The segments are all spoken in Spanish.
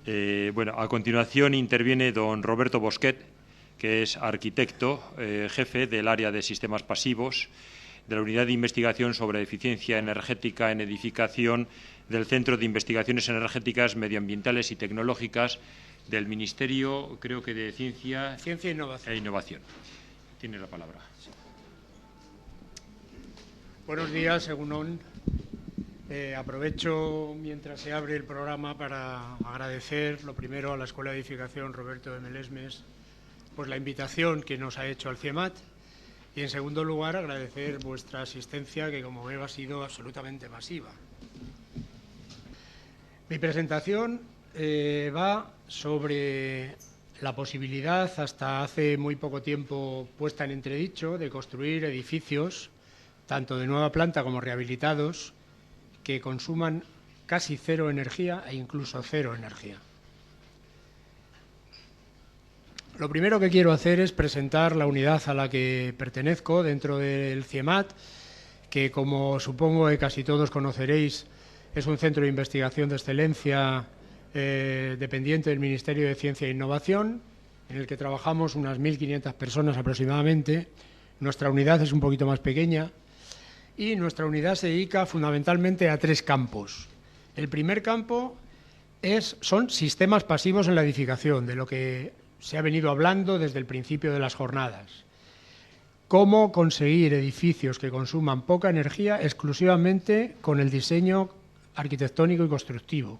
Bueno, a continuación interviene don Roberto Bosquet, que es arquitecto, jefe del área de sistemas pasivos de la Unidad de Investigación sobre Eficiencia Energética en Edificación del Centro de Investigaciones Energéticas, Medioambientales y Tecnológicas del Ministerio, creo que de Ciencia e Innovación. Tiene la palabra. Buenos días, Egunon. Aprovecho mientras se abre el programa para agradecer lo primero a la Escuela de Edificación Roberto de Melesmes pues la invitación que nos ha hecho al CIEMAT y en segundo lugar agradecer vuestra asistencia que como veo ha sido absolutamente masiva. Mi presentación va sobre la posibilidad hasta hace muy poco tiempo puesta en entredicho de construir edificios tanto de nueva planta como rehabilitados que consuman casi cero energía e incluso cero energía. Lo primero que quiero hacer es presentar la unidad a la que pertenezco dentro del CIEMAT, que como supongo que casi todos conoceréis, es un centro de investigación de excelencia dependiente del Ministerio de Ciencia e Innovación, en el que trabajamos unas 1.500 personas aproximadamente. Nuestra unidad es un poquito más pequeña y nuestra unidad se dedica fundamentalmente a tres campos. El primer campo son sistemas pasivos en la edificación, de lo que se ha venido hablando desde el principio de las jornadas. Cómo conseguir edificios que consuman poca energía exclusivamente con el diseño arquitectónico y constructivo,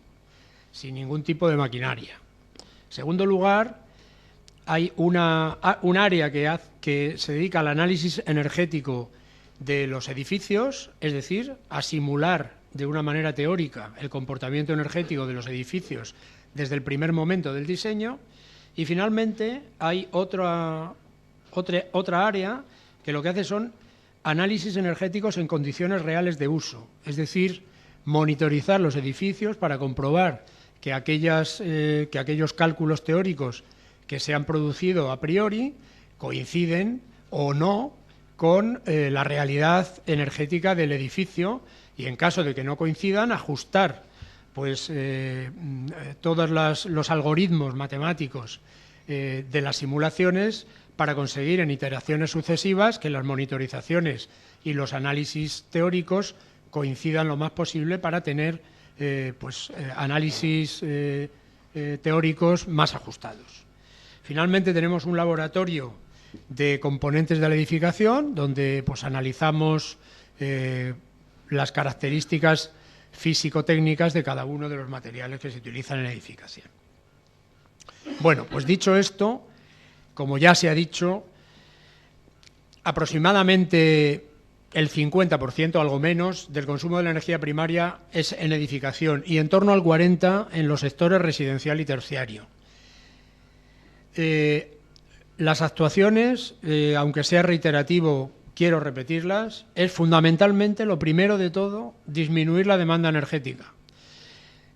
sin ningún tipo de maquinaria. En segundo lugar, hay un área que se dedica al análisis energético de los edificios, es decir, a simular de una manera teórica el comportamiento energético de los edificios desde el primer momento del diseño. Y finalmente hay otra área que lo que hace son análisis energéticos en condiciones reales de uso, es decir, monitorizar los edificios para comprobar que aquellos cálculos teóricos que se han producido a priori coinciden o no con la realidad energética del edificio y en caso de que no coincidan ajustar pues todos los algoritmos matemáticos de las simulaciones para conseguir en iteraciones sucesivas que las monitorizaciones y los análisis teóricos coincidan lo más posible para tener análisis teóricos más ajustados. Finalmente tenemos un laboratorio de componentes de la edificación donde pues analizamos las características físico-técnicas de cada uno de los materiales que se utilizan en la edificación. Bueno, pues dicho esto, como ya se ha dicho, aproximadamente el 50%, algo menos, del consumo de la energía primaria es en edificación y en torno al 40% en los sectores residencial y terciario. Las actuaciones, aunque sea reiterativo, quiero repetirlas, es fundamentalmente, lo primero de todo, disminuir la demanda energética.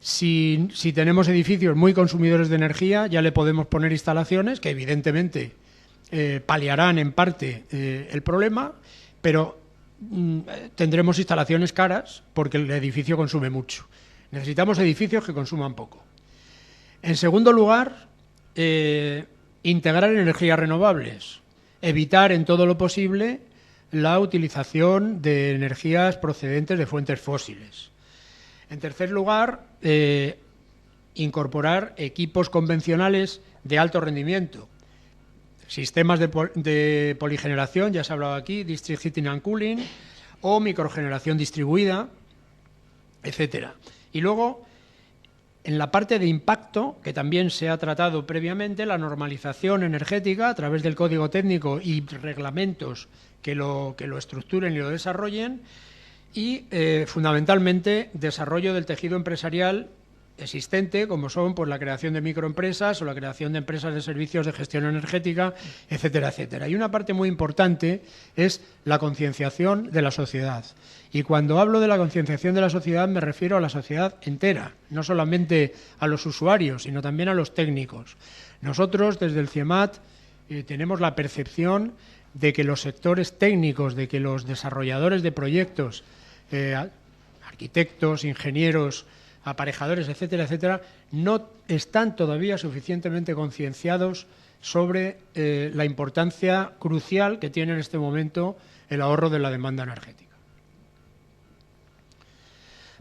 Si tenemos edificios muy consumidores de energía, ya le podemos poner instalaciones que evidentemente paliarán en parte el problema, pero tendremos instalaciones caras porque el edificio consume mucho. Necesitamos edificios que consuman poco. En segundo lugar, integrar energías renovables, evitar en todo lo posible la utilización de energías procedentes de fuentes fósiles. En tercer lugar, incorporar equipos convencionales de alto rendimiento, sistemas de poligeneración, ya se ha hablado aquí, district heating and cooling, o microgeneración distribuida, etcétera. Y luego, en la parte de impacto, que también se ha tratado previamente, la normalización energética a través del código técnico y reglamentos que lo estructuren y lo desarrollen, y fundamentalmente desarrollo del tejido empresarial existente, como son pues, la creación de microempresas o la creación de empresas de servicios de gestión energética, etcétera, etcétera. Y una parte muy importante es la concienciación de la sociedad. Y cuando hablo de la concienciación de la sociedad me refiero a la sociedad entera, no solamente a los usuarios, sino también a los técnicos. Nosotros, desde el CIEMAT, tenemos la percepción de que los sectores técnicos, de que los desarrolladores de proyectos, arquitectos, ingenieros, aparejadores, etcétera, etcétera, no están todavía suficientemente concienciados sobre la importancia crucial que tiene en este momento el ahorro de la demanda energética.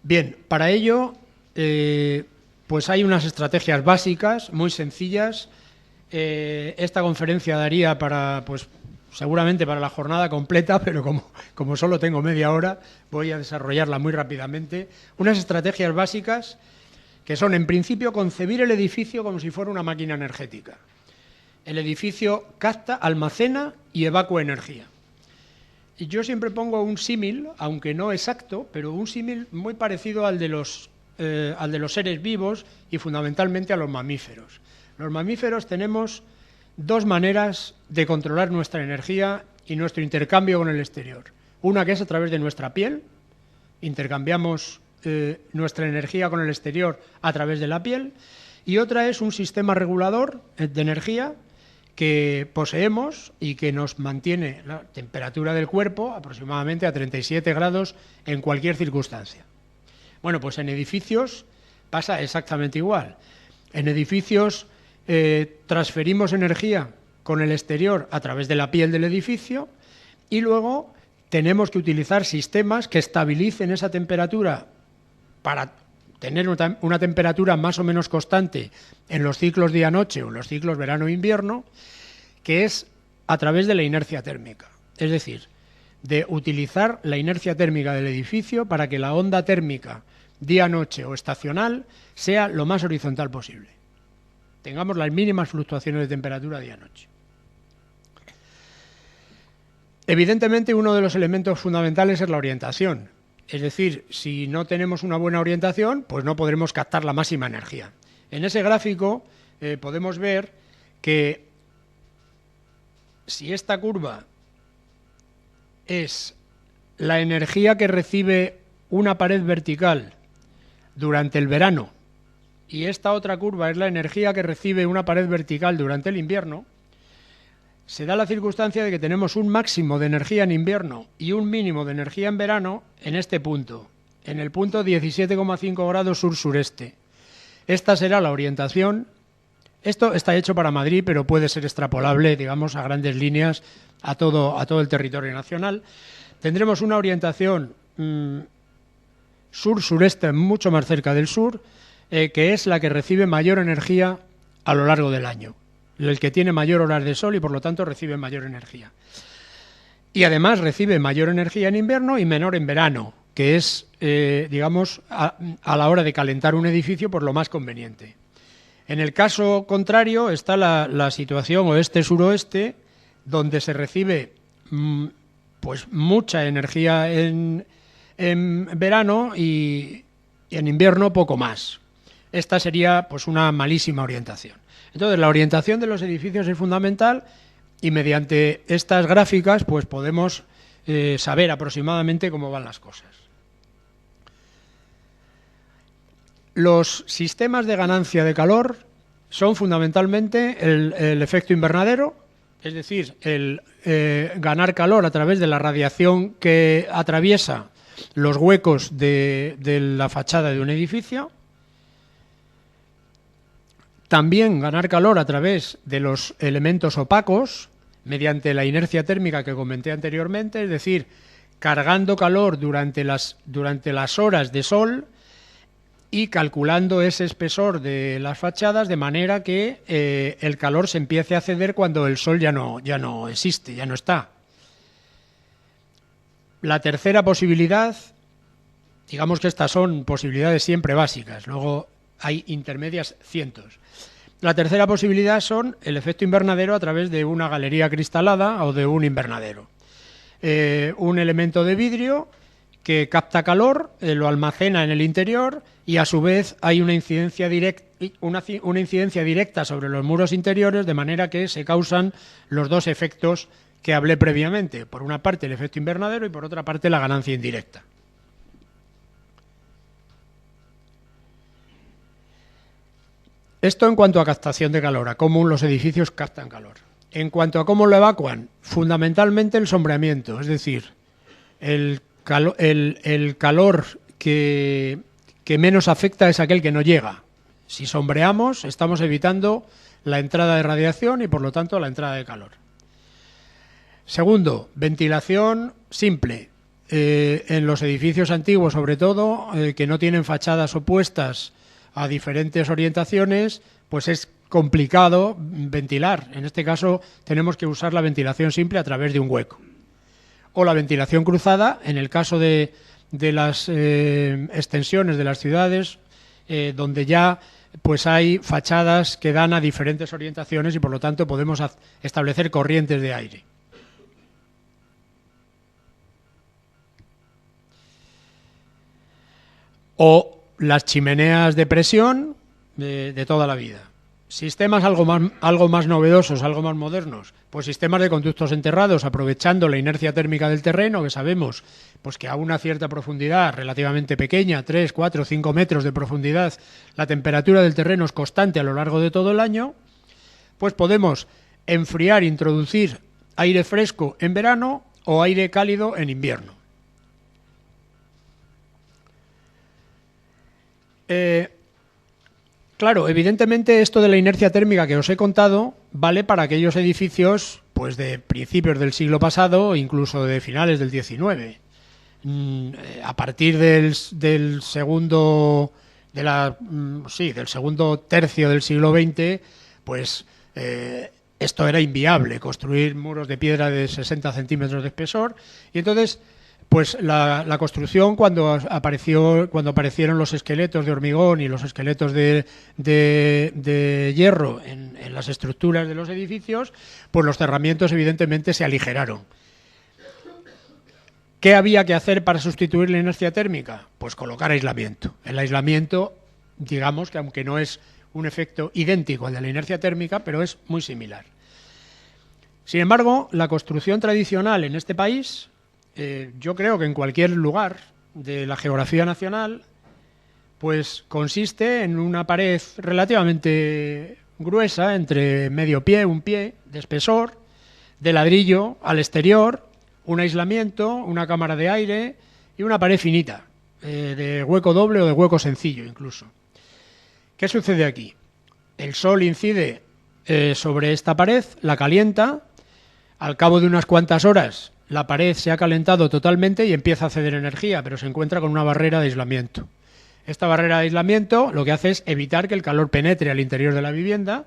Bien, para ello, pues hay unas estrategias básicas muy sencillas. Esta conferencia daría para, pues, seguramente para la jornada completa, pero como solo tengo media hora, voy a desarrollarla muy rápidamente. Unas estrategias básicas que son, en principio, concebir el edificio como si fuera una máquina energética. El edificio capta, almacena y evacúa energía. Y yo siempre pongo un símil, aunque no exacto, pero un símil muy parecido al de los seres vivos y fundamentalmente a los mamíferos. Los mamíferos tenemos dos maneras de controlar nuestra energía y nuestro intercambio con el exterior. Una que es a través de nuestra piel, intercambiamos nuestra energía con el exterior a través de la piel, y otra es un sistema regulador de energía que poseemos y que nos mantiene la temperatura del cuerpo aproximadamente a 37 grados en cualquier circunstancia. Bueno, pues en edificios pasa exactamente igual. En edificios transferimos energía con el exterior a través de la piel del edificio y luego tenemos que utilizar sistemas que estabilicen esa temperatura para tener una temperatura más o menos constante en los ciclos día-noche o en los ciclos verano-invierno, que es a través de la inercia térmica. Es decir, de utilizar la inercia térmica del edificio para que la onda térmica día-noche o estacional sea lo más horizontal posible. Tengamos las mínimas fluctuaciones de temperatura día-noche. Evidentemente, uno de los elementos fundamentales es la orientación. Es decir, si no tenemos una buena orientación, pues no podremos captar la máxima energía. En ese gráfico podemos ver que si esta curva es la energía que recibe una pared vertical durante el verano y esta otra curva es la energía que recibe una pared vertical durante el invierno, se da la circunstancia de que tenemos un máximo de energía en invierno y un mínimo de energía en verano en este punto, en el punto 17,5 grados sur-sureste. Esta será la orientación. Esto está hecho para Madrid, pero puede ser extrapolable, digamos, a grandes líneas a todo el territorio nacional. Tendremos una orientación sur-sureste, mucho más cerca del sur, que es la que recibe mayor energía a lo largo del año. El que tiene mayor horas de sol y por lo tanto recibe mayor energía. Y además recibe mayor energía en invierno y menor en verano, que es, digamos, a la hora de calentar un edificio, por lo más conveniente. En el caso contrario está la situación oeste-suroeste, donde se recibe pues mucha energía en verano y en invierno poco más. Esta sería pues una malísima orientación. Entonces, la orientación de los edificios es fundamental y mediante estas gráficas pues podemos saber aproximadamente cómo van las cosas. Los sistemas de ganancia de calor son fundamentalmente el efecto invernadero, es decir, el ganar calor a través de la radiación que atraviesa los huecos de la fachada de un edificio. También ganar calor a través de los elementos opacos, mediante la inercia térmica que comenté anteriormente, es decir, cargando calor durante las horas de sol y calculando ese espesor de las fachadas de manera que el calor se empiece a ceder cuando el sol ya no existe, ya no está. La tercera posibilidad, digamos que estas son posibilidades siempre básicas, luego hay intermedias cientos. La tercera posibilidad son el efecto invernadero a través de una galería cristalada o de un invernadero. Un elemento de vidrio que capta calor, lo almacena en el interior y a su vez hay una incidencia directa sobre los muros interiores, de manera que se causan los dos efectos que hablé previamente. Por una parte el efecto invernadero y por otra parte la ganancia indirecta. Esto en cuanto a captación de calor, a cómo los edificios captan calor. En cuanto a cómo lo evacúan, fundamentalmente el sombreamiento, es decir, el calor que que menos afecta es aquel que no llega. Si sombreamos, estamos evitando la entrada de radiación y, por lo tanto, la entrada de calor. Segundo, ventilación simple. En los edificios antiguos, sobre todo, que no tienen fachadas opuestas a diferentes orientaciones, pues es complicado ventilar. En este caso, tenemos que usar la ventilación simple a través de un hueco. O la ventilación cruzada, en el caso de las extensiones de las ciudades, donde ya pues hay fachadas que dan a diferentes orientaciones y, por lo tanto, podemos establecer corrientes de aire. O las chimeneas de presión de toda la vida. Sistemas algo más novedosos, algo más modernos, pues sistemas de conductos enterrados, aprovechando la inercia térmica del terreno, que sabemos pues que a una cierta profundidad relativamente pequeña, 3, 4, 5 metros de profundidad, la temperatura del terreno es constante a lo largo de todo el año, pues podemos enfriar, introducir aire fresco en verano o aire cálido en invierno. Claro, evidentemente esto de la inercia térmica que os he contado vale para aquellos edificios pues de principios del siglo pasado o incluso de finales del XIX. A partir del segundo tercio del siglo XX, pues esto era inviable, construir muros de piedra de 60 centímetros de espesor, y entonces pues la construcción, cuando aparecieron los esqueletos de hormigón y los esqueletos de hierro en las estructuras de los edificios, pues los cerramientos evidentemente se aligeraron. ¿Qué había que hacer para sustituir la inercia térmica? Pues colocar aislamiento. El aislamiento, digamos que aunque no es un efecto idéntico al de la inercia térmica, pero es muy similar. Sin embargo, la construcción tradicional en este país, yo creo que en cualquier lugar de la geografía nacional, pues consiste en una pared relativamente gruesa, entre medio pie, un pie de espesor, de ladrillo al exterior, un aislamiento, una cámara de aire y una pared finita, de hueco doble o de hueco sencillo incluso. ¿Qué sucede aquí? El sol incide sobre esta pared, la calienta, al cabo de unas cuantas horas la pared se ha calentado totalmente y empieza a ceder energía, pero se encuentra con una barrera de aislamiento. Esta barrera de aislamiento lo que hace es evitar que el calor penetre al interior de la vivienda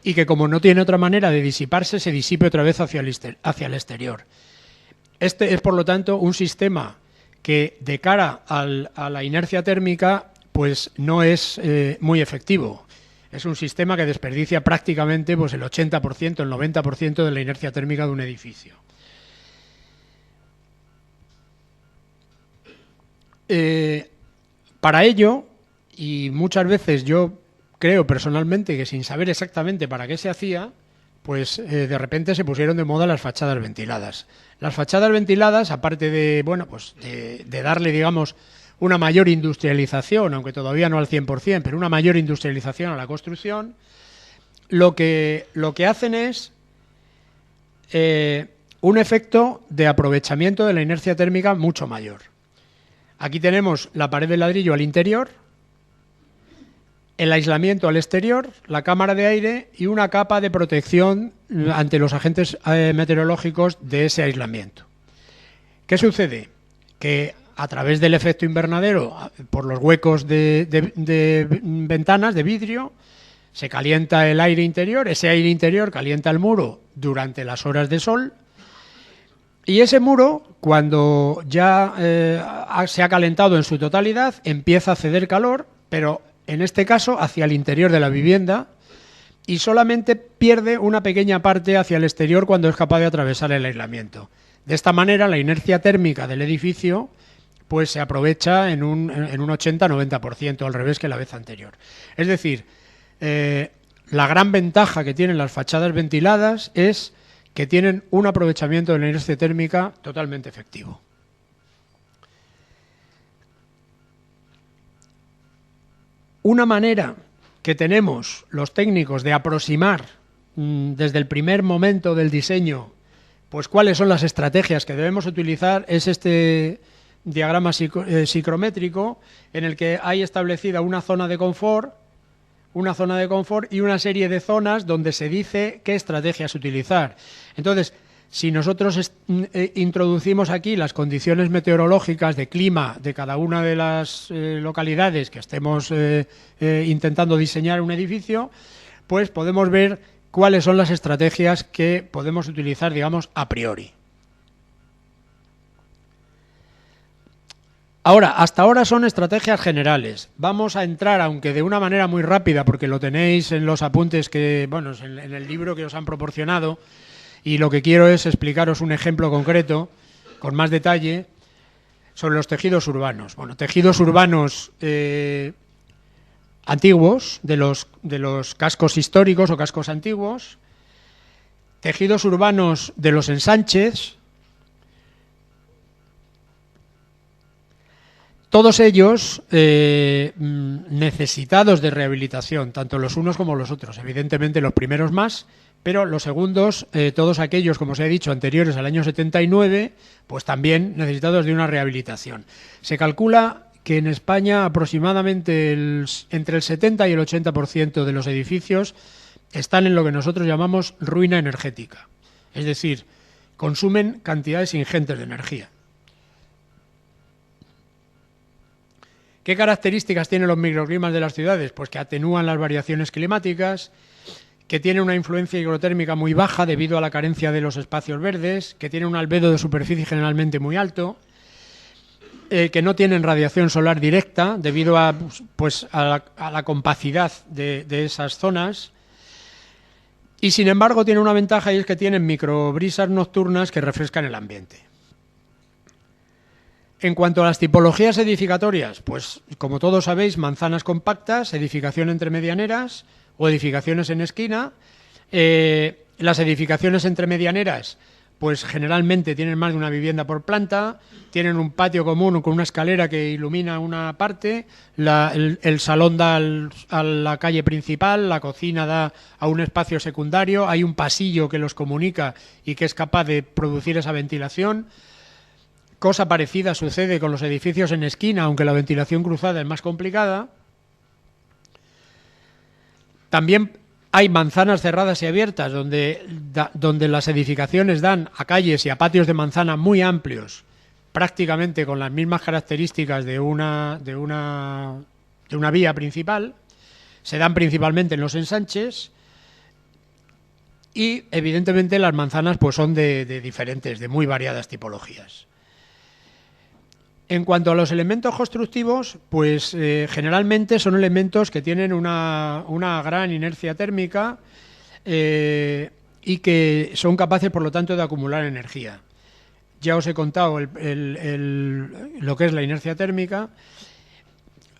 y que, como no tiene otra manera de disiparse, se disipe otra vez hacia el exterior. Este es, por lo tanto, un sistema que, de cara a la inercia térmica, pues no es muy efectivo. Es un sistema que desperdicia prácticamente pues, el 80%, el 90% de la inercia térmica de un edificio. Para ello, y muchas veces yo creo personalmente que sin saber exactamente para qué se hacía, pues de repente se pusieron de moda las fachadas ventiladas. Las fachadas ventiladas, aparte de, bueno, pues de darle, digamos, una mayor industrialización, aunque todavía no al 100%, pero una mayor industrialización a la construcción, lo que hacen es un efecto de aprovechamiento de la inercia térmica mucho mayor. Aquí tenemos la pared de ladrillo al interior, el aislamiento al exterior, la cámara de aire y una capa de protección ante los agentes meteorológicos de ese aislamiento. ¿Qué sucede? Que a través del efecto invernadero, por los huecos de ventanas de vidrio, se calienta el aire interior, ese aire interior calienta el muro durante las horas de sol, y ese muro, cuando ya se ha calentado en su totalidad, empieza a ceder calor, pero en este caso hacia el interior de la vivienda, y solamente pierde una pequeña parte hacia el exterior cuando es capaz de atravesar el aislamiento. De esta manera, la inercia térmica del edificio pues se aprovecha en un 80-90%, al revés que la vez anterior. Es decir, la gran ventaja que tienen las fachadas ventiladas es que tienen un aprovechamiento de la inercia térmica totalmente efectivo. Una manera que tenemos los técnicos de aproximar desde el primer momento del diseño, pues cuáles son las estrategias que debemos utilizar, es este diagrama psicométrico en el que hay establecida una zona de confort y una serie de zonas donde se dice qué estrategias utilizar. Entonces, si nosotros introducimos aquí las condiciones meteorológicas de clima de cada una de las localidades que estemos intentando diseñar un edificio, pues podemos ver cuáles son las estrategias que podemos utilizar, digamos, a priori. Ahora, hasta ahora son estrategias generales. Vamos a entrar, aunque de una manera muy rápida, porque lo tenéis en los apuntes que, bueno, en el libro que os han proporcionado, y lo que quiero es explicaros un ejemplo concreto, con más detalle, sobre los tejidos urbanos. Bueno, tejidos urbanos antiguos, de los cascos históricos o cascos antiguos, tejidos urbanos de los ensanches, todos ellos necesitados de rehabilitación, tanto los unos como los otros, evidentemente los primeros más, pero los segundos, todos aquellos, como os he dicho, anteriores al año 79, pues también necesitados de una rehabilitación. Se calcula que en España aproximadamente entre el 70 y el 80% de los edificios están en lo que nosotros llamamos ruina energética, es decir, consumen cantidades ingentes de energía. ¿Qué características tienen los microclimas de las ciudades? Pues que atenúan las variaciones climáticas, que tienen una influencia higrotérmica muy baja debido a la carencia de los espacios verdes, que tienen un albedo de superficie generalmente muy alto, que no tienen radiación solar directa debido a la compacidad de esas zonas, y sin embargo tienen una ventaja, y es que tienen microbrisas nocturnas que refrescan el ambiente. En cuanto a las tipologías edificatorias, pues como todos sabéis, manzanas compactas, edificación entre medianeras o edificaciones en esquina. Las edificaciones entre medianeras, pues generalmente tienen más de una vivienda por planta, tienen un patio común con una escalera que ilumina una parte, el salón da a la calle principal, la cocina da a un espacio secundario, hay un pasillo que los comunica y que es capaz de producir esa ventilación. Cosa parecida sucede con los edificios en esquina, aunque la ventilación cruzada es más complicada. También hay manzanas cerradas y abiertas, donde las edificaciones dan a calles y a patios de manzana muy amplios, prácticamente con las mismas características de una vía principal. Se dan principalmente en los ensanches y, evidentemente, las manzanas pues son de diferentes, de muy variadas tipologías. En cuanto a los elementos constructivos, pues generalmente son elementos que tienen una gran inercia térmica y que son capaces, por lo tanto, de acumular energía. Ya os he contado lo que es la inercia térmica.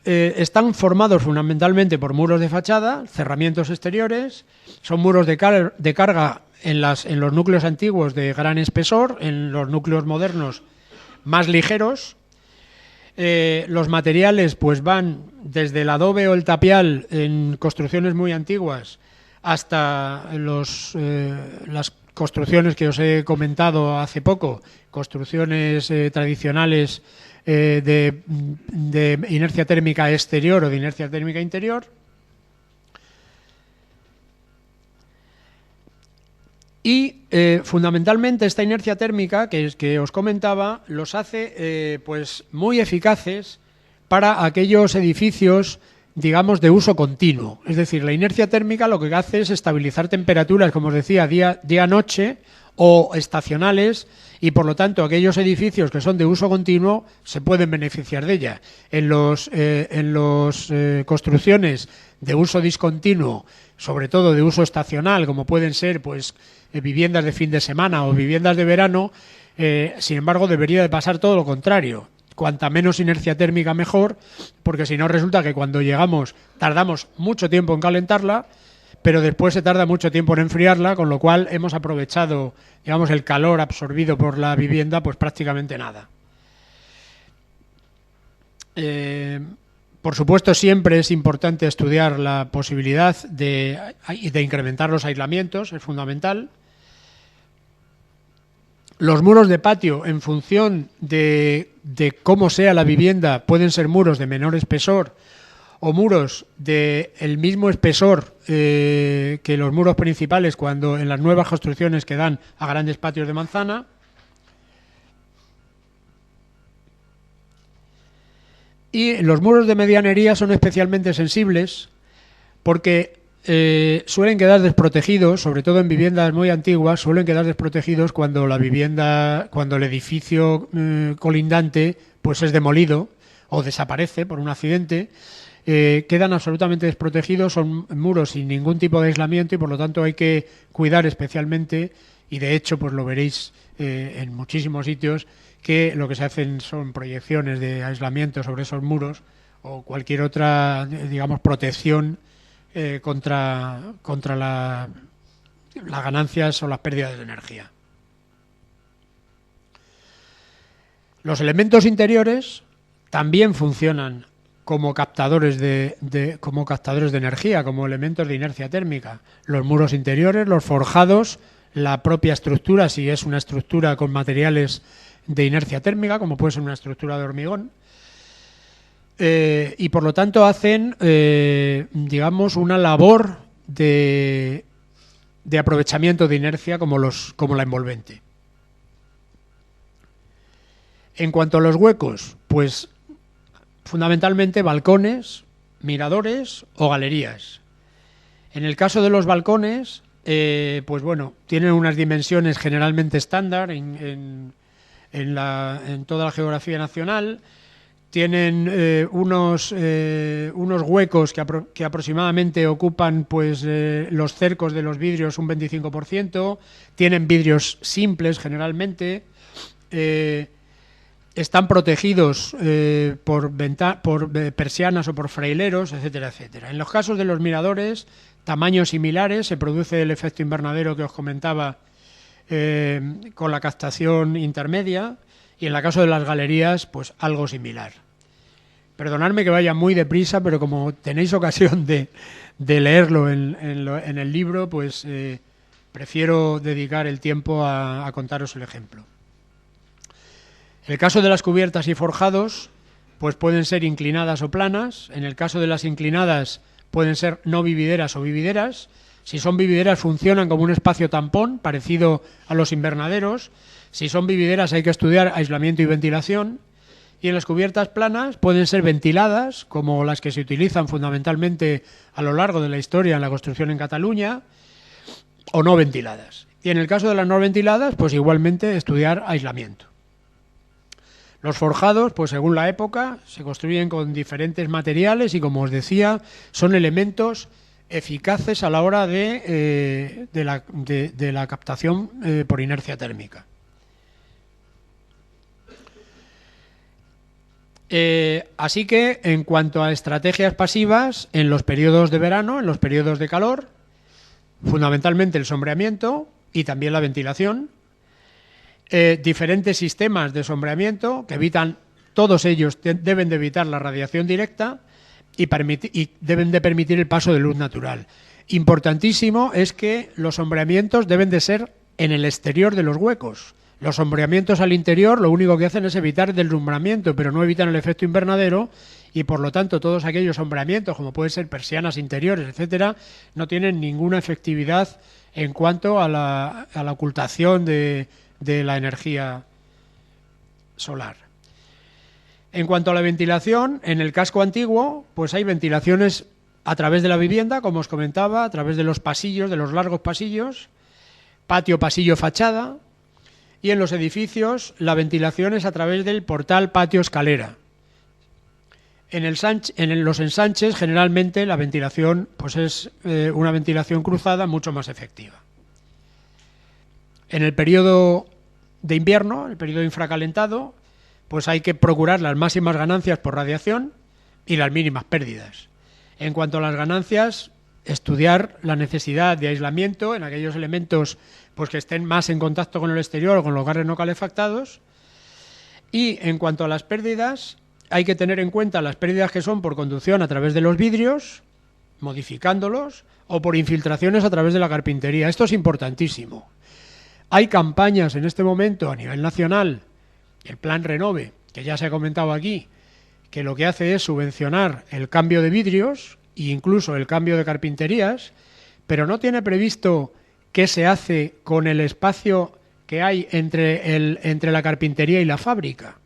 Están formados fundamentalmente por muros de fachada, cerramientos exteriores, son muros de carga en los núcleos antiguos de gran espesor, en los núcleos modernos más ligeros. Los materiales pues van desde el adobe o el tapial en construcciones muy antiguas hasta las construcciones que os he comentado hace poco, construcciones tradicionales de inercia térmica exterior o de inercia térmica interior. Y fundamentalmente esta inercia térmica que os comentaba los hace pues muy eficaces para aquellos edificios, digamos, de uso continuo. Es decir, la inercia térmica lo que hace es estabilizar temperaturas, como os decía, día-noche o estacionales, y por lo tanto aquellos edificios que son de uso continuo se pueden beneficiar de ella. En los construcciones de uso discontinuo, sobre todo de uso estacional, como pueden ser pues viviendas de fin de semana o viviendas de verano, sin embargo debería de pasar todo lo contrario. Cuanta menos inercia térmica mejor, porque si no resulta que cuando llegamos tardamos mucho tiempo en calentarla, pero después se tarda mucho tiempo en enfriarla, con lo cual hemos aprovechado, digamos, el calor absorbido por la vivienda, pues prácticamente nada. Por supuesto, siempre es importante estudiar la posibilidad de incrementar los aislamientos, es fundamental. Los muros de patio, en función de cómo sea la vivienda, pueden ser muros de menor espesor o muros del mismo espesor que los muros principales cuando en las nuevas construcciones que dan a grandes patios de manzana. Y los muros de medianería son especialmente sensibles porque suelen quedar desprotegidos, sobre todo en viviendas muy antiguas, suelen quedar desprotegidos cuando el edificio colindante pues es demolido o desaparece por un accidente. Quedan absolutamente desprotegidos, son muros sin ningún tipo de aislamiento y por lo tanto hay que cuidar especialmente, y de hecho pues lo veréis en muchísimos sitios, que lo que se hacen son proyecciones de aislamiento sobre esos muros o cualquier otra, digamos, protección contra las ganancias o las pérdidas de energía. Los elementos interiores también funcionan como captadores de energía, como elementos de inercia térmica. Los muros interiores, los forjados, la propia estructura, si es una estructura con materiales de inercia térmica, como puede ser una estructura de hormigón, y por lo tanto hacen, digamos, una labor de aprovechamiento de inercia como la envolvente. En cuanto a los huecos, pues fundamentalmente balcones, miradores o galerías. En el caso de los balcones, pues bueno, tienen unas dimensiones generalmente estándar en toda la geografía nacional. Tienen unos huecos que aproximadamente ocupan pues los cercos de los vidrios un 25%. Tienen vidrios simples generalmente. Están protegidos por persianas o por fraileros, etcétera, etcétera. En los casos de los miradores, tamaños similares, se produce el efecto invernadero que os comentaba con la captación intermedia, y en el caso de las galerías, pues algo similar. Perdonadme que vaya muy deprisa, pero como tenéis ocasión de leerlo en el libro, pues prefiero dedicar el tiempo a contaros el ejemplo. En el caso de las cubiertas y forjados, pues pueden ser inclinadas o planas. En el caso de las inclinadas, pueden ser no vivideras o vivideras. Si son vivideras, funcionan como un espacio tampón, parecido a los invernaderos. Si son vivideras, hay que estudiar aislamiento y ventilación. Y en las cubiertas planas pueden ser ventiladas, como las que se utilizan fundamentalmente a lo largo de la historia en la construcción en Cataluña, o no ventiladas. Y en el caso de las no ventiladas, pues igualmente estudiar aislamiento. Los forjados, pues según la época, se construyen con diferentes materiales y, como os decía, son elementos eficaces a la hora de la captación por inercia térmica. Así que, en cuanto a estrategias pasivas, en los periodos de verano, en los periodos de calor, fundamentalmente el sombreamiento y también la ventilación. Diferentes sistemas de sombreamiento que evitan, todos ellos deben de evitar la radiación directa y deben de permitir el paso de luz natural. Importantísimo es que los sombreamientos deben de ser en el exterior de los huecos. Los sombreamientos al interior lo único que hacen es evitar el deslumbramiento, pero no evitan el efecto invernadero, y por lo tanto todos aquellos sombreamientos, como pueden ser persianas interiores, etcétera, no tienen ninguna efectividad en cuanto a la ocultación de la energía solar. En cuanto a la ventilación, en el casco antiguo, pues hay ventilaciones a través de la vivienda, como os comentaba, a través de los pasillos, de los largos pasillos, patio, pasillo, fachada, y en los edificios la ventilación es a través del portal, patio, escalera. En los ensanches, generalmente, la ventilación pues es una ventilación cruzada mucho más efectiva. En el periodo de invierno, el periodo infracalentado, pues hay que procurar las máximas ganancias por radiación y las mínimas pérdidas. En cuanto a las ganancias, estudiar la necesidad de aislamiento en aquellos elementos pues que estén más en contacto con el exterior o con los gases no calefactados. Y en cuanto a las pérdidas, hay que tener en cuenta las pérdidas que son por conducción a través de los vidrios, modificándolos, o por infiltraciones a través de la carpintería. Esto es importantísimo. Hay campañas en este momento a nivel nacional, el Plan Renove, que ya se ha comentado aquí, que lo que hace es subvencionar el cambio de vidrios e incluso el cambio de carpinterías, pero no tiene previsto qué se hace con el espacio que hay entre la carpintería y la fábrica.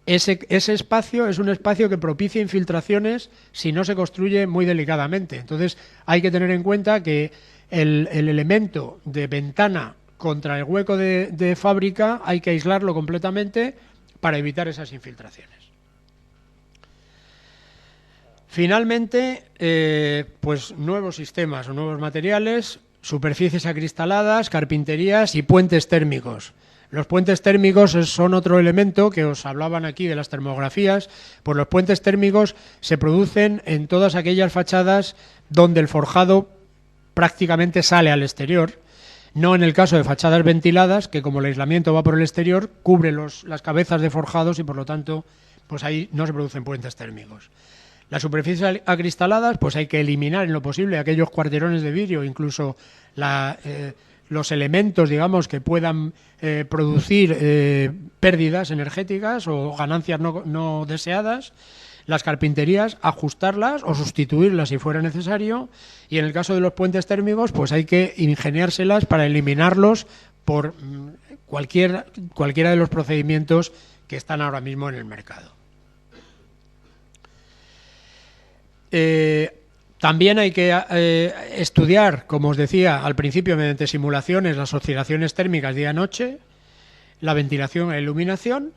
Ese espacio es un espacio que propicia infiltraciones si no se construye muy delicadamente. Entonces hay que tener en cuenta que el elemento de ventana contra el hueco de fábrica hay que aislarlo completamente para evitar esas infiltraciones. Finalmente, pues nuevos sistemas o nuevos materiales, superficies acristaladas, carpinterías y puentes térmicos. Los puentes térmicos son otro elemento que os hablaban aquí de las termografías. Pues los puentes térmicos se producen en todas aquellas fachadas donde el forjado prácticamente sale al exterior, no en el caso de fachadas ventiladas, que como el aislamiento va por el exterior, cubre las cabezas de forjados y por lo tanto pues ahí no se producen puentes térmicos. Las superficies acristaladas, pues hay que eliminar en lo posible aquellos cuarterones de vidrio, incluso los elementos, digamos, que puedan producir pérdidas energéticas o ganancias no deseadas. Las carpinterías, ajustarlas o sustituirlas si fuera necesario, y en el caso de los puentes térmicos, pues hay que ingeniárselas para eliminarlos por cualquiera de los procedimientos que están ahora mismo en el mercado. También hay que estudiar, como os decía al principio, mediante simulaciones, las oscilaciones térmicas día-noche, la ventilación e iluminación,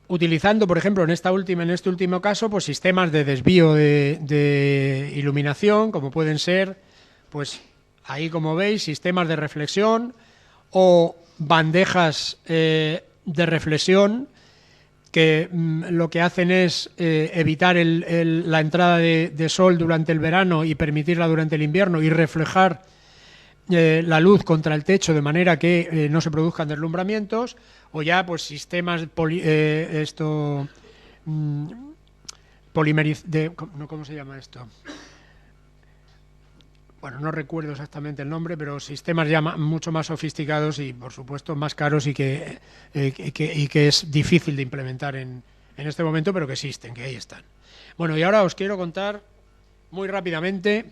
utilizando, por ejemplo, en este último caso, pues sistemas de desvío de iluminación, como pueden ser, pues ahí como veis, sistemas de reflexión o bandejas de reflexión, que lo que hacen es evitar la entrada de sol durante el verano y permitirla durante el invierno y reflejar la luz contra el techo de manera que no se produzcan deslumbramientos, o ya pues sistemas ¿cómo se llama esto? Bueno, no recuerdo exactamente el nombre, pero sistemas ya mucho más sofisticados y, por supuesto, más caros y que es difícil de implementar en este momento, pero que existen, que ahí están. Bueno, y ahora os quiero contar muy rápidamente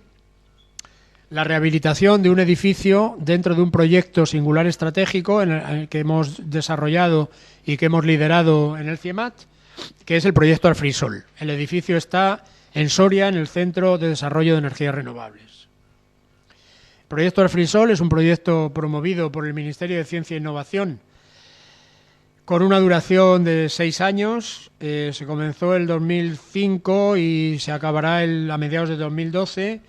la rehabilitación de un edificio dentro de un proyecto singular estratégico en el que hemos desarrollado y que hemos liderado en el CIEMAT, que es el proyecto Alfrisol. El edificio está en Soria, en el Centro de Desarrollo de Energías Renovables. El proyecto Alfrisol es un proyecto promovido por el Ministerio de Ciencia e Innovación con una duración de 6 años. Se comenzó el 2005 y se acabará a mediados de 2012.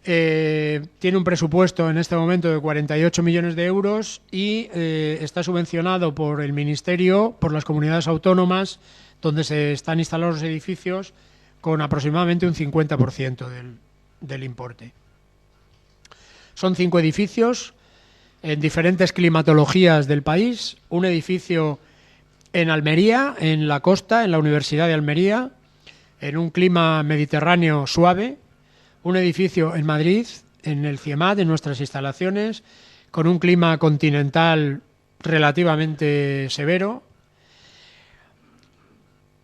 Tiene un presupuesto en este momento de 48 millones de euros y está subvencionado por el Ministerio, por las comunidades autónomas, donde se están instalados los edificios, con aproximadamente un 50% del importe. Son 5 edificios en diferentes climatologías del país. Un edificio en Almería, en la costa, en la Universidad de Almería, en un clima mediterráneo suave. Un edificio en Madrid, en el CIEMAT, en nuestras instalaciones, con un clima continental relativamente severo.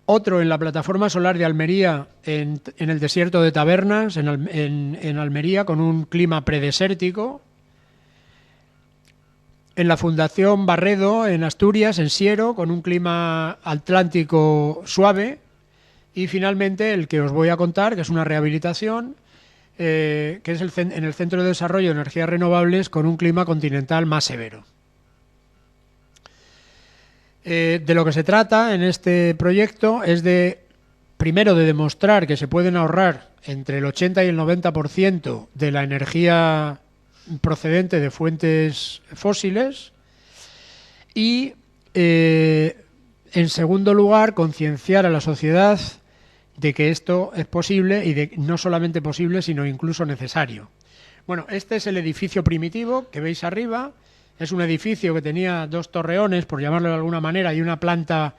Otro en la plataforma solar de Almería, en el desierto de Tabernas, en Almería, con un clima predesértico. En la Fundación Barredo, en Asturias, en Siero, con un clima atlántico suave. Y finalmente el que os voy a contar, que es una rehabilitación, que es en el Centro de Desarrollo de Energías Renovables, con un clima continental más severo. De lo que se trata en este proyecto es primero de demostrar que se pueden ahorrar entre el 80 y el 90% de la energía procedente de fuentes fósiles y, en segundo lugar, concienciar a la sociedad de que esto es posible y no solamente posible, sino incluso necesario. Bueno, este es el edificio primitivo que veis arriba. Es un edificio que tenía 2 torreones, por llamarlo de alguna manera, y una planta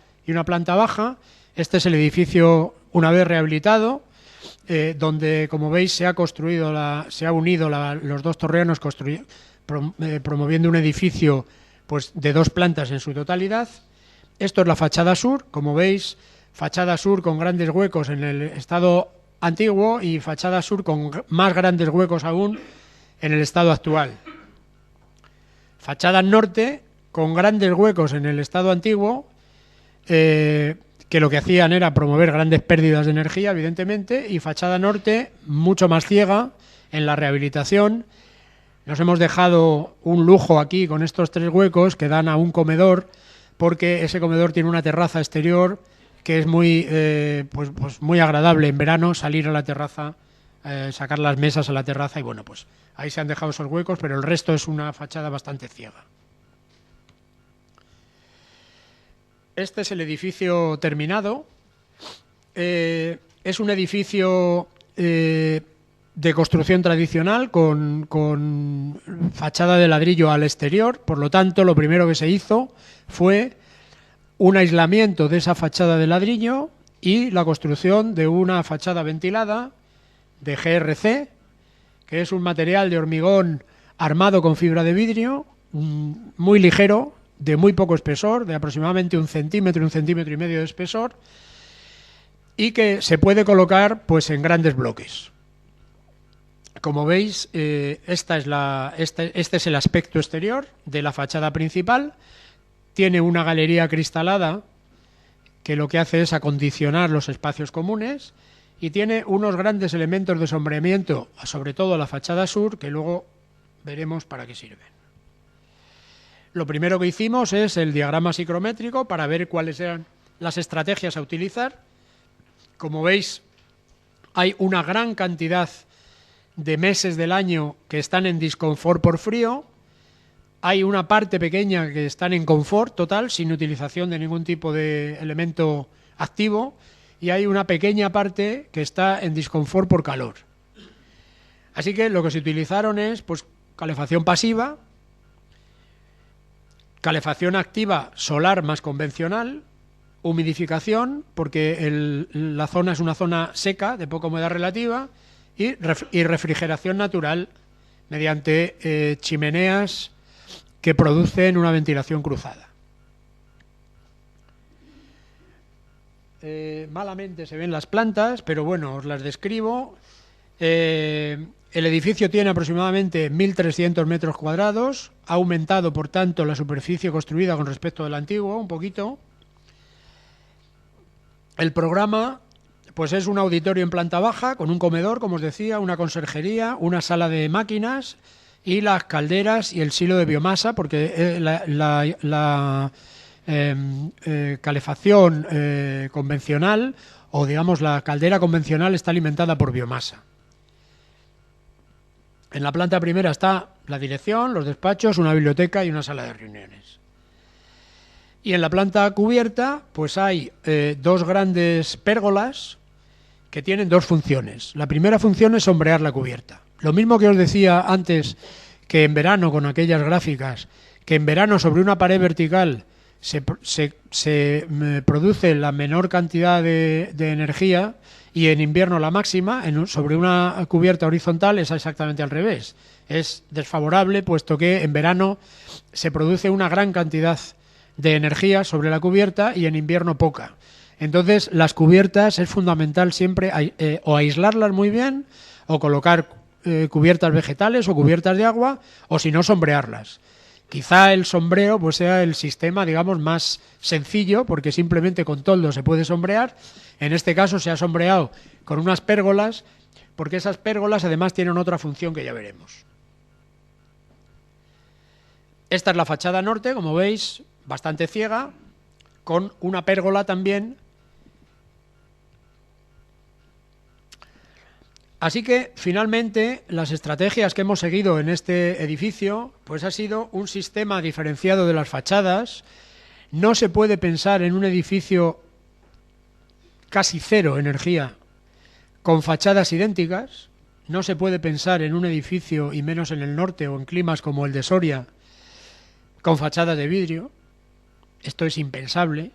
baja. Este es el edificio una vez rehabilitado. donde, como veis, se ha unido los dos torreones promoviendo un edificio pues, de 2 plantas en su totalidad. Esto es la fachada sur, como veis, fachada sur con grandes huecos en el estado antiguo y fachada sur con más grandes huecos aún en el estado actual. Fachada norte con grandes huecos en el estado antiguo, que lo que hacían era promover grandes pérdidas de energía, evidentemente, y fachada norte mucho más ciega en la rehabilitación. Nos hemos dejado un lujo aquí con estos 3 huecos que dan a un comedor, porque ese comedor tiene una terraza exterior que es muy, pues muy agradable en verano salir a la terraza, sacar las mesas a la terraza y bueno, pues ahí se han dejado esos huecos, pero el resto es una fachada bastante ciega. Este es el edificio terminado. Es un edificio de construcción tradicional con fachada de ladrillo al exterior. Por lo tanto, lo primero que se hizo fue un aislamiento de esa fachada de ladrillo y la construcción de una fachada ventilada de GRC, que es un material de hormigón armado con fibra de vidrio, muy ligero, de muy poco espesor, de aproximadamente 1 centímetro, 1,5 centímetros de espesor, y que se puede colocar pues en grandes bloques. Como veis, este es el aspecto exterior de la fachada principal. Tiene una galería cristalada que lo que hace es acondicionar los espacios comunes y tiene unos grandes elementos de sombreamiento, sobre todo la fachada sur, que luego veremos para qué sirven. Lo primero que hicimos es el diagrama psicométrico para ver cuáles eran las estrategias a utilizar. Como veis, hay una gran cantidad de meses del año que están en disconfort por frío. Hay una parte pequeña que están en confort total, sin utilización de ningún tipo de elemento activo, y hay una pequeña parte que está en disconfort por calor. Así que lo que se utilizaron es pues, calefacción pasiva, calefacción activa solar más convencional, humidificación, porque la zona es una zona seca, de poca humedad relativa, y refrigeración natural mediante chimeneas que producen una ventilación cruzada. Malamente se ven las plantas, pero bueno, os las describo. El edificio tiene aproximadamente 1.300 metros cuadrados, ha aumentado, por tanto, la superficie construida con respecto al antiguo, un poquito. El programa pues es un auditorio en planta baja, con un comedor, como os decía, una conserjería, una sala de máquinas y las calderas y el silo de biomasa, porque la calefacción convencional, o digamos la caldera convencional, está alimentada por biomasa. En la planta primera está la dirección, los despachos, una biblioteca y una sala de reuniones. Y en la planta cubierta pues hay 2 grandes pérgolas que tienen 2 funciones. La primera función es sombrear la cubierta. Lo mismo que os decía antes, que en verano, con aquellas gráficas, que en verano sobre una pared vertical se produce la menor cantidad de energía y en invierno la máxima, sobre una cubierta horizontal es exactamente al revés. Es desfavorable, puesto que en verano se produce una gran cantidad de energía sobre la cubierta y en invierno poca. Entonces, las cubiertas es fundamental siempre o aislarlas muy bien, o colocar cubiertas vegetales o cubiertas de agua, o si no, sombrearlas. Quizá el sombreo pues sea el sistema, digamos, más sencillo, porque simplemente con toldo se puede sombrear. En este caso se ha sombreado con unas pérgolas, porque esas pérgolas además tienen otra función que ya veremos. Esta es la fachada norte, como veis, bastante ciega, con una pérgola también. Así que, finalmente, las estrategias que hemos seguido en este edificio pues ha sido un sistema diferenciado de las fachadas. No se puede pensar en un edificio casi cero energía con fachadas idénticas. No se puede pensar en un edificio, y menos en el norte o en climas como el de Soria, con fachadas de vidrio. Esto es impensable,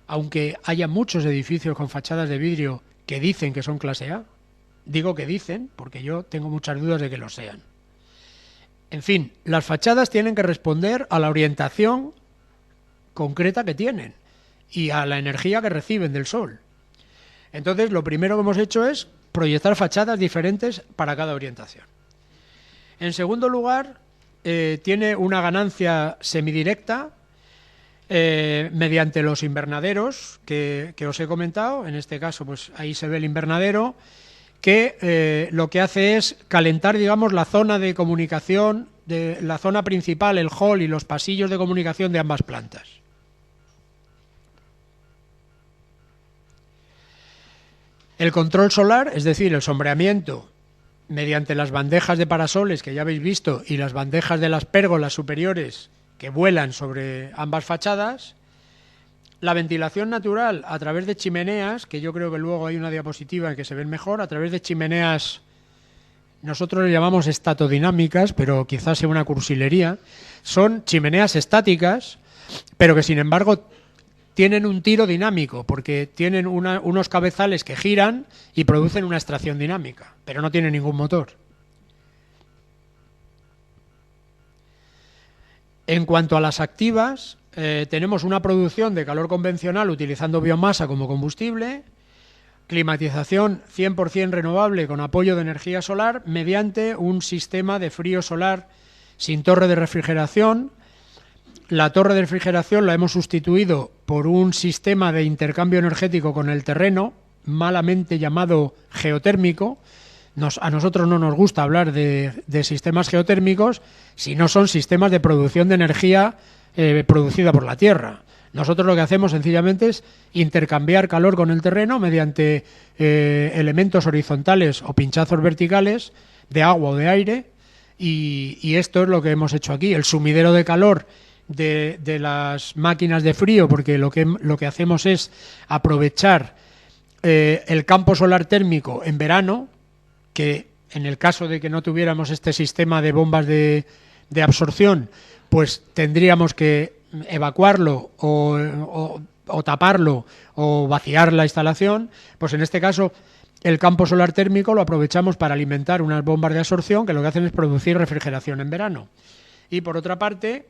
aunque haya muchos edificios con fachadas de vidrio que dicen que son clase A. Digo que dicen, porque yo tengo muchas dudas de que lo sean. En fin, las fachadas tienen que responder a la orientación concreta que tienen y a la energía que reciben del sol. Entonces, lo primero que hemos hecho es proyectar fachadas diferentes para cada orientación. En segundo lugar, tiene una ganancia semidirecta mediante los invernaderos que os he comentado. En este caso, pues ahí se ve el invernadero, que lo que hace es calentar, digamos, la zona de comunicación, de la zona principal, el hall y los pasillos de comunicación de ambas plantas. El control solar, es decir, el sombreamiento mediante las bandejas de parasoles que ya habéis visto y las bandejas de las pérgolas superiores que vuelan sobre ambas fachadas. La ventilación natural a través de chimeneas, que yo creo que luego hay una diapositiva en que se ven mejor, a través de chimeneas, nosotros le llamamos estatodinámicas, pero quizás sea una cursilería. Son chimeneas estáticas, pero que sin embargo tienen un tiro dinámico, porque tienen unos cabezales que giran y producen una extracción dinámica, pero no tienen ningún motor. En cuanto a las activas, tenemos una producción de calor convencional utilizando biomasa como combustible, climatización 100% renovable con apoyo de energía solar mediante un sistema de frío solar sin torre de refrigeración. La torre de refrigeración la hemos sustituido por un sistema de intercambio energético con el terreno, malamente llamado geotérmico. A nosotros no nos gusta hablar de sistemas geotérmicos si no son sistemas de producción de energía producida por la Tierra. Nosotros lo que hacemos sencillamente es intercambiar calor con el terreno mediante elementos horizontales o pinchazos verticales de agua o de aire, y esto es lo que hemos hecho aquí. El sumidero de calor de las máquinas de frío, porque lo que hacemos es aprovechar el campo solar térmico en verano, que en el caso de que no tuviéramos este sistema de bombas de absorción, pues tendríamos que evacuarlo o taparlo o vaciar la instalación. Pues en este caso el campo solar térmico lo aprovechamos para alimentar unas bombas de absorción que lo que hacen es producir refrigeración en verano. Y por otra parte,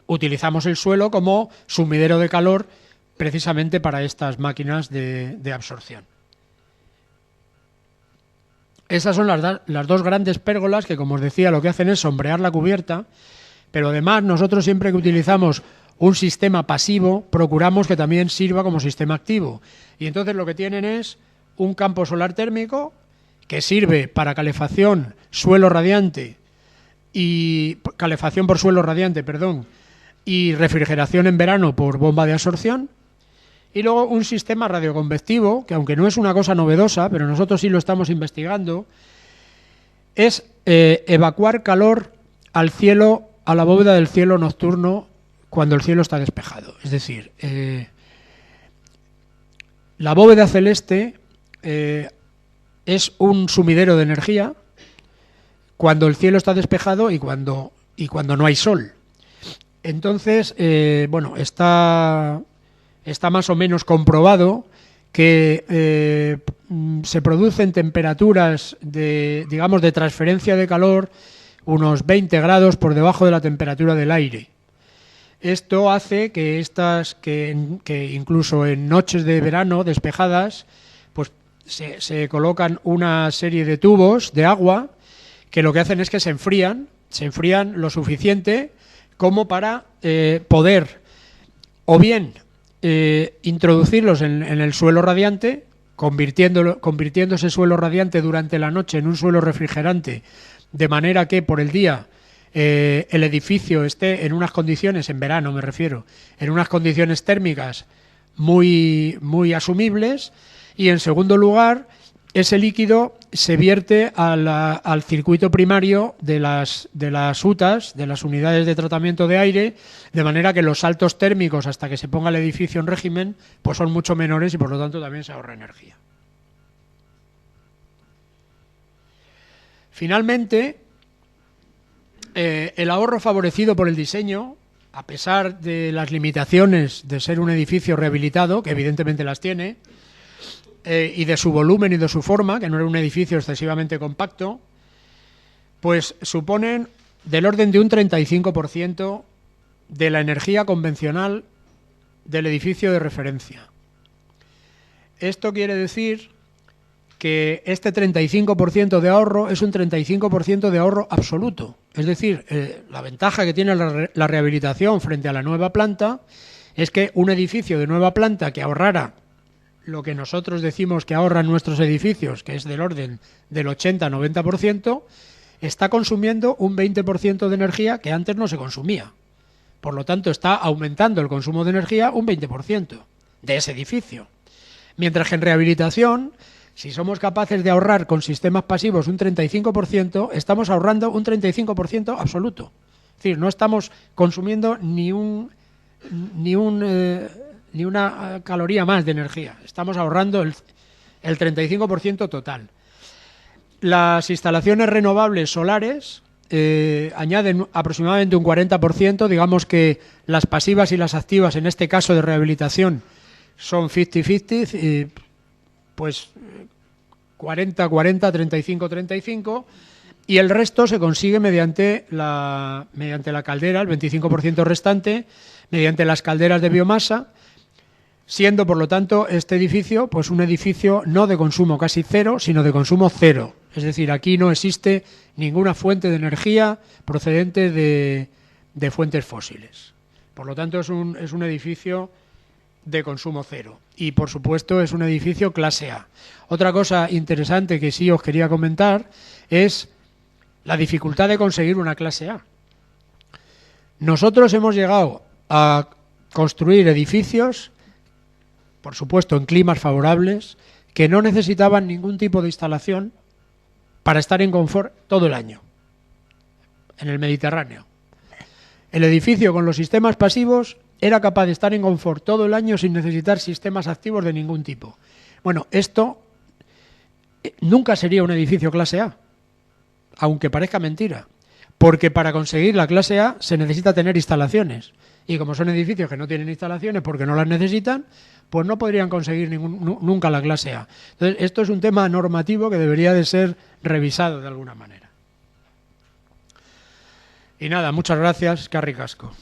utilizamos el suelo como sumidero de calor precisamente para estas máquinas de absorción. Esas son las dos grandes pérgolas que, como os decía, lo que hacen es sombrear la cubierta, pero además nosotros siempre que utilizamos un sistema pasivo procuramos que también sirva como sistema activo. Y entonces lo que tienen es un campo solar térmico que sirve para calefacción suelo radiante y calefacción por suelo radiante, y refrigeración en verano por bomba de absorción. Y luego un sistema radioconvectivo, que aunque no es una cosa novedosa, pero nosotros sí lo estamos investigando, es evacuar calor al cielo, a la bóveda del cielo nocturno cuando el cielo está despejado. Es decir, la bóveda celeste es un sumidero de energía cuando el cielo está despejado y cuando no hay sol. Entonces, está más o menos comprobado que se producen temperaturas de transferencia de calor unos 20 grados por debajo de la temperatura del aire. Esto hace que que incluso en noches de verano despejadas, pues se colocan una serie de tubos de agua que lo que hacen es que se enfrían lo suficiente como para poder o bien introducirlos en el suelo radiante, convirtiendo ese suelo radiante durante la noche en un suelo refrigerante, de manera que por el día el edificio esté en unas condiciones, en verano me refiero, en unas condiciones térmicas muy, muy asumibles, y en segundo lugar ese líquido se vierte al circuito primario de las UTAs, de las unidades de tratamiento de aire, de manera que los saltos térmicos hasta que se ponga el edificio en régimen pues son mucho menores y por lo tanto también se ahorra energía. Finalmente, el ahorro favorecido por el diseño, a pesar de las limitaciones de ser un edificio rehabilitado, que evidentemente las tiene, y de su volumen y de su forma, que no era un edificio excesivamente compacto, pues suponen del orden de un 35% de la energía convencional del edificio de referencia. Esto quiere decir que este 35% de ahorro es un 35% de ahorro absoluto. Es decir, la ventaja que tiene la rehabilitación frente a la nueva planta es que un edificio de nueva planta que ahorrara lo que nosotros decimos que ahorran nuestros edificios, que es del orden del 80-90%, está consumiendo un 20% de energía que antes no se consumía. Por lo tanto, está aumentando el consumo de energía un 20% de ese edificio. Mientras que en rehabilitación, si somos capaces de ahorrar con sistemas pasivos un 35%, estamos ahorrando un 35% absoluto. Es decir, no estamos consumiendo ni una caloría más de energía. Estamos ahorrando el 35% total. Las instalaciones renovables solares añaden aproximadamente un 40%. Digamos que las pasivas y las activas, en este caso de rehabilitación, son 50-50, pues 40-40, 35-35, y el resto se consigue mediante la caldera, el 25% restante, mediante las calderas de biomasa, siendo por lo tanto este edificio pues un edificio no de consumo casi cero, sino de consumo cero. Es decir, aquí no existe ninguna fuente de energía procedente de fuentes fósiles. Por lo tanto, es un edificio de consumo cero. Y, por supuesto, es un edificio clase A. Otra cosa interesante que sí os quería comentar es la dificultad de conseguir una clase A. Nosotros hemos llegado a construir edificios, por supuesto, en climas favorables, que no necesitaban ningún tipo de instalación para estar en confort todo el año, en el Mediterráneo. El edificio con los sistemas pasivos era capaz de estar en confort todo el año sin necesitar sistemas activos de ningún tipo. Bueno, esto nunca sería un edificio clase A, aunque parezca mentira, porque para conseguir la clase A se necesita tener instalaciones. Y como son edificios que no tienen instalaciones porque no las necesitan, pues no podrían conseguir nunca la clase A. Entonces, esto es un tema normativo que debería de ser revisado de alguna manera. Y nada, muchas gracias, que ricasco.